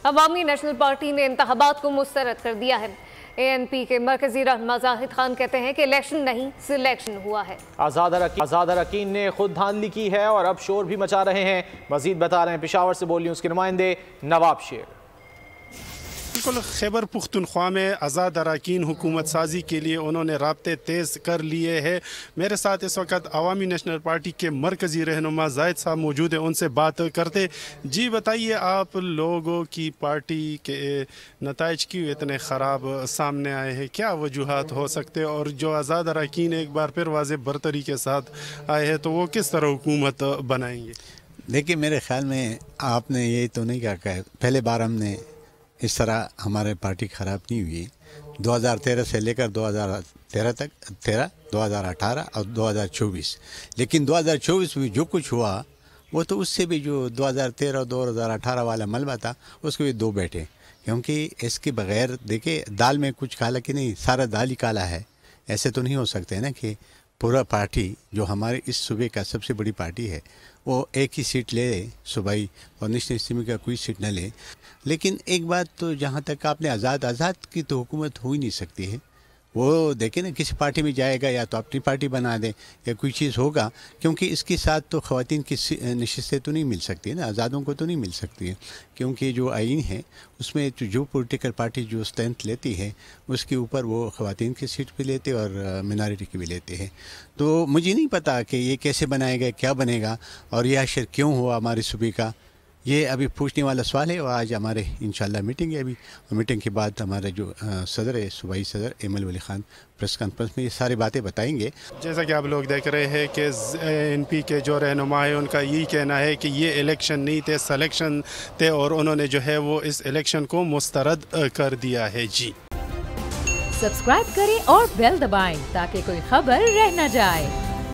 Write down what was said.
عوامی national party نے انتخابات کو مسترد کر دیا ہے۔ ANP کے مرکزی رہنما زاہد خان کہتے ہیں کہ الیکشن نہیں، سلیکشن ہوا ہے۔ آزاد اراکین نے خود دھاندلی کی ہے اور اب شور بھی مچا رہے ہیں۔ مزید بتا رہے ہیں پشاور سے بول نیوز کے نمائندے نواب شیر۔ بالکل، خیبر پختونخوا میں آزاد اراکین حکومت سازی کے لیے انہوں نے رابطے تیز کر لیے ہیں۔ میرے ساتھ اس وقت عوامی نیشنل پارٹی کے مرکزی رہنما زاہد صاحب موجود ہیں، ان سے بات کرتے۔ جی بتائیے، آپ لوگوں کی پارٹی کے نتائج کیوں اتنے خراب سامنے آئے ہیں؟ کیا وجوہات ہو سکتے، اور جو آزاد اراکین ایک بار پھر واضح برتری کے ساتھ آئے ہیں تو وہ کس طرح حکومت بنائیں گے؟ دیکھیے، میرے خیال میں آپ نے یہ تو نہیں کہا کہ پہلے بار ہم نے اس طرح ہمارے پارٹی خراب نہیں ہوئی۔ 2013 سے لے کر 2013 تک، 2018 اور 2024، لیکن 2024 میں جو کچھ ہوا وہ تو اس سے بھی جو 2013 اور 2018 والا ملبہ تھا اس کے بھی دو بیٹے، کیونکہ اس کے بغیر دیکھیں دال میں کچھ کالا کہ نہیں، سارا دال ہی کالا ہے۔ ایسے تو نہیں ہو سکتے نا کہ پورا پارٹی جو ہمارے اس صوبے کا سب سے بڑی پارٹی ہے وہ ایک ہی سیٹ لے صوبائی اور نیشنل اسمبلی کا کوئی سیٹ نہ لے۔ لیکن ایک بات تو جہاں تک آپ نے آزاد کی تو حکومت ہو ہی نہیں سکتی ہے۔ وہ دیکھیں نا، کسی پارٹی میں جائے گا یا تو اپنی پارٹی بنا دے یا کوئی چیز ہوگا، کیونکہ اس کے ساتھ تو خواتین کی نشستیں تو نہیں مل سکتی نا، آزادوں کو تو نہیں مل سکتی ہے، کیونکہ جو آئین ہے اس میں جو پولیٹیکل پارٹی جو اسٹرینتھ لیتی ہے اس کے اوپر وہ خواتین کی سیٹ بھی لیتے اور مینارٹی کی بھی لیتے ہیں۔ تو مجھے نہیں پتا کہ یہ کیسے بنائے گا، کیا بنے گا، اور یہ آخر کیوں ہوا ہمارے صوبے کا، یہ ابھی پوچھنے والا سوال ہے۔ اور آج ہمارے انشاءاللہ میٹنگ ہے، ابھی میٹنگ کے بعد ہمارا جو صدر ہے، صوبائی صدر ایمل ولی خان پریس کانفرنس میں یہ ساری باتیں بتائیں گے۔ جیسا کہ آپ لوگ دیکھ رہے ہیں کہ ANP کے جو رہنما ہے ان کا یہی کہنا ہے کہ یہ الیکشن نہیں تھے، سلیکشن تھے، اور انہوں نے جو ہے وہ اس الیکشن کو مسترد کر دیا ہے۔ جی سبسکرائب کریں اور بیل دبائیں تاکہ کوئی خبر رہ نہ جائے۔